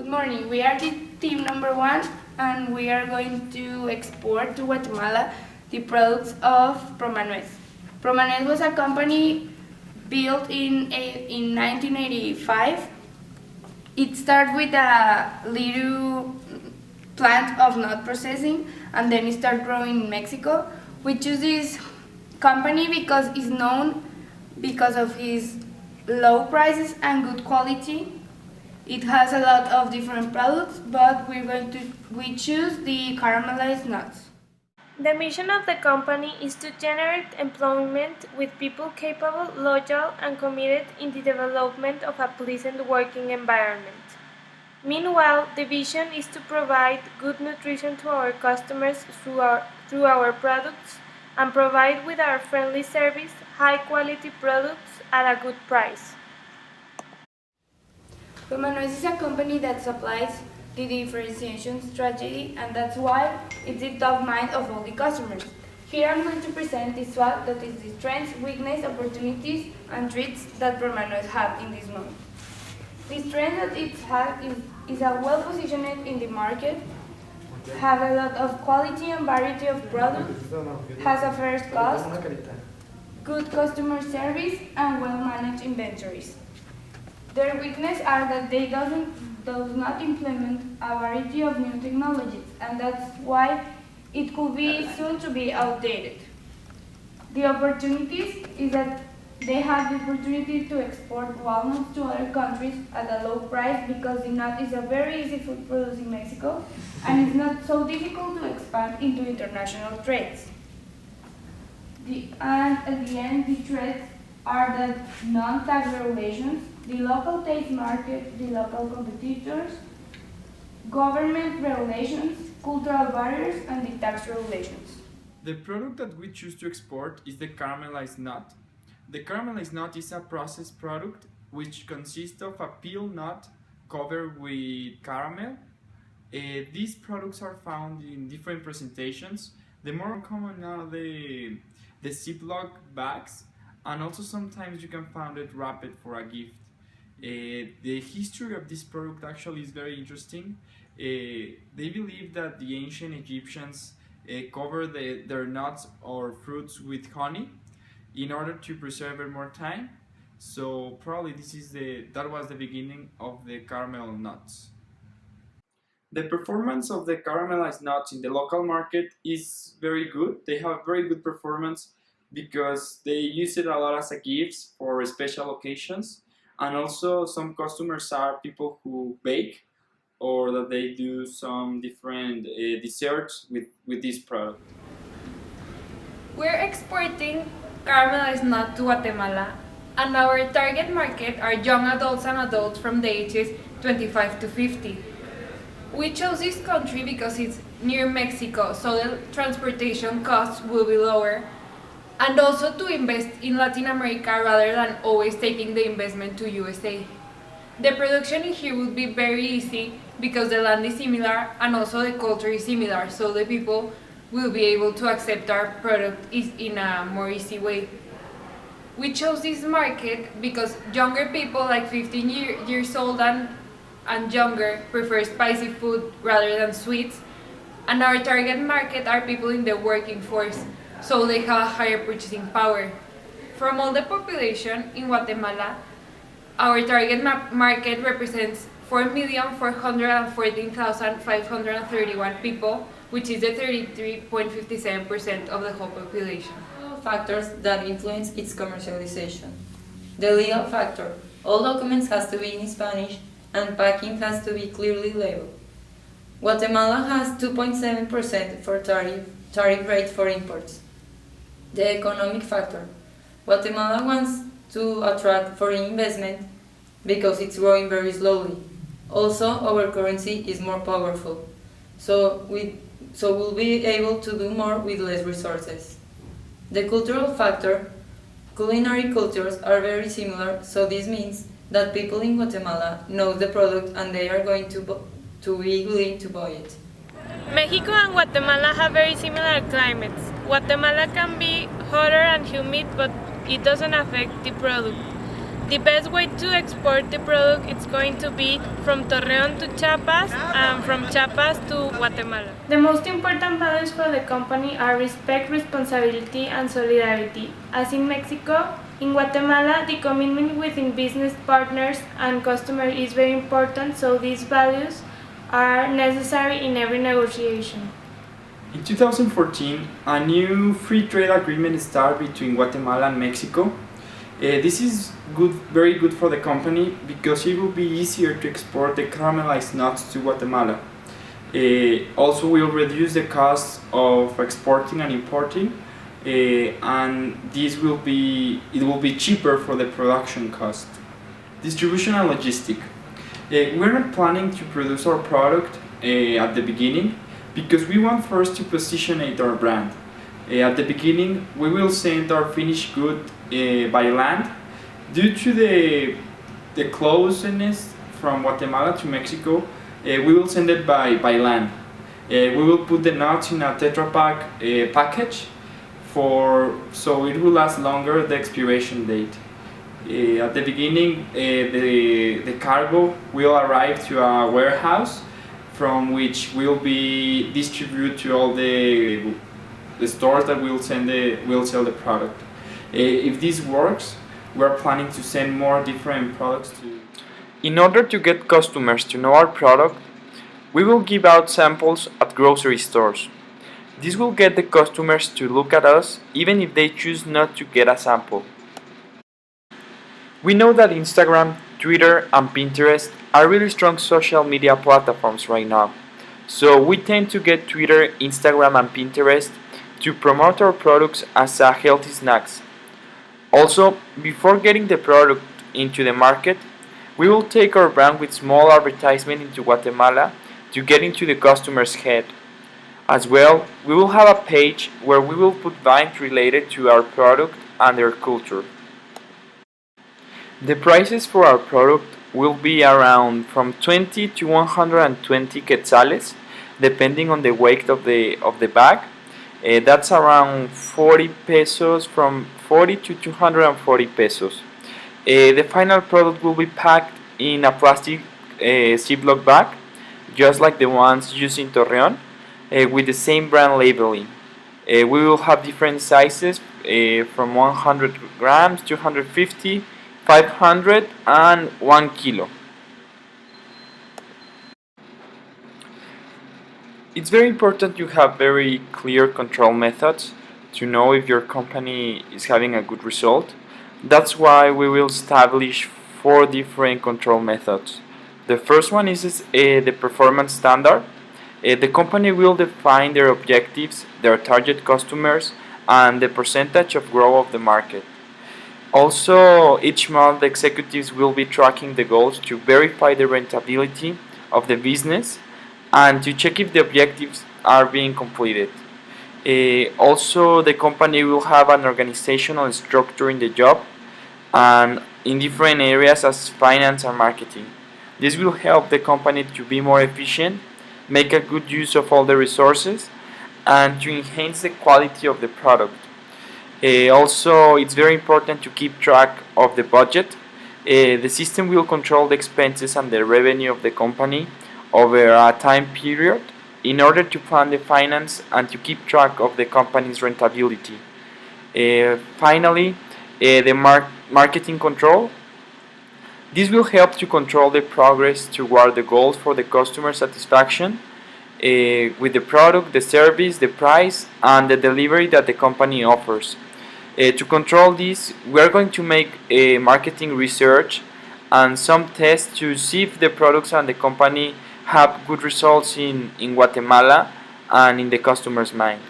Good morning. We are the team number 1 and we are going to export to Guatemala the products of Promanuez. Promanuez was a company built in 1985. It started with a little plant of nut processing and then it started growing in Mexico. We choose this company because it's known because of its low prices and good quality. It has a lot of different products, but we choose the caramelized nuts. The mission of the company is to generate employment with people capable, loyal, and committed in the development of a pleasant working environment. Meanwhile, the vision is to provide good nutrition to our customers through our products and provide with our friendly service high-quality products at a good price. Promanuez is a company that supplies the differentiation strategy, and that's why it's the top mind of all the customers. Here I'm going to present the SWOT, that is the strengths, weakness, opportunities, and threats that Promanuez have in this moment. The strength that it has is a well-positioned in the market, have a lot of quality and variety of products, has a fair cost, good customer service, and well-managed inventories. Their weakness are that they does not implement a variety of new technologies, and that's why it could be soon to be outdated. The opportunities is that they have the opportunity to export walnuts to other countries at a low price because the nut is a very easy food product in Mexico and it's not so difficult to expand into international trades. And at the end, the threats are the non-tax regulations, the local taste market, the local competitors, government regulations, cultural barriers, and the tax regulations. The product that we choose to export is the caramelized nut. The caramelized nut is a processed product which consists of a peel nut covered with caramel. These products are found in different presentations. The more common are the Ziploc bags, and also sometimes you can find it wrapped for a gift. The history of this product actually is very interesting. They believe that the ancient Egyptians covered their nuts or fruits with honey in order to preserve it more time. So probably that was the beginning of the caramel nuts. The performance of the caramelized nuts in the local market is very good. They have very good performance because they use it a lot as a gift for special occasions, and also some customers are people who bake or that they do some different desserts with this product. We're exporting caramelized nut to Guatemala, and our target market are young adults and adults from the ages 25 to 50. We chose this country because it's near Mexico, so the transportation costs will be lower, and also to invest in Latin America rather than always taking the investment to USA. The production in here would be very easy because the land is similar and also the culture is similar, so the people will be able to accept our product in a more easy way. We chose this market because younger people like 15 years old and younger prefer spicy food rather than sweets, and our target market are people in the working force, so they have a higher purchasing power. From all the population in Guatemala, our target market represents 4,414,531 people, which is the 33.57% of the whole population. Factors that influence its commercialization. The legal factor. All documents has to be in Spanish and packing has to be clearly labeled. Guatemala has 2.7% for tariff rate for imports. The economic factor. Guatemala wants to attract foreign investment because it's growing very slowly. Also, our currency is more powerful, so we'll be able to do more with less resources. The cultural factor. Culinary cultures are very similar, so this means that people in Guatemala know the product and they are going to be willing to buy it. Mexico and Guatemala have very similar climates. Guatemala can be hotter and humid, but it doesn't affect the product. The best way to export the product is going to be from Torreon to Chiapas and from Chiapas to Guatemala. The most important values for the company are respect, responsibility, and solidarity. As in Mexico, in Guatemala, the commitment within business partners and customers is very important, so these values are necessary in every negotiation. In 2014, a new free trade agreement started between Guatemala and Mexico. This is very good for the company because it will be easier to export the caramelized nuts to Guatemala. Also will reduce the cost of exporting and importing, and it will be cheaper for the production cost. Distribution and logistic. We're not planning to produce our product at the beginning because we want first to position our brand. At the beginning, we will send our finished good by land. Due to the closeness from Guatemala to Mexico, we will send it by land. We will put the nuts in a Tetra Pak package so it will last longer the expiration date. At the beginning, the cargo will arrive to a warehouse from which will be distributed to all the stores that will sell the product. If this works, we are planning to send more different products to. In order to get customers to know our product, we will give out samples at grocery stores. This will get the customers to look at us even if they choose not to get a sample. We know that Instagram, Twitter, and Pinterest are really strong social media platforms right now. So we tend to get Twitter, Instagram, and Pinterest to promote our products as a healthy snacks. Also, before getting the product into the market, we will take our brand with small advertisement into Guatemala to get into the customer's head. As well, we will have a page where we will put vines related to our product and their culture. The prices for our product will be around from 20 to 120 quetzales, depending on the weight of the bag. That's around 40 pesos, from 40 to 240 pesos. The final product will be packed in a plastic Ziploc bag, just like the ones used in Torreon, with the same brand labeling. We will have different sizes from 100 grams, 250, 500, and 1 kilo. It's very important you have very clear control methods to know if your company is having a good result. That's why we will establish 4 different control methods. The first one is the performance standard. The company will define their objectives, their target customers, and the percentage of growth of the market. Also, each month the executives will be tracking the goals to verify the rentability of the business and to check if the objectives are being completed. Also, the company will have an organizational structure in the job and in different areas as finance and marketing. This will help the company to be more efficient, make a good use of all the resources, and to enhance the quality of the product. Also, it's very important to keep track of the budget. The system will control the expenses and the revenue of the company over a time period in order to plan the finance and to keep track of the company's rentability. Finally, the marketing control. This will help to control the progress toward the goals for the customer satisfaction with the product, the service, the price, and the delivery that the company offers. To control this, we are going to make a marketing research and some tests to see if the products and the company have good results in Guatemala and in the customer's mind.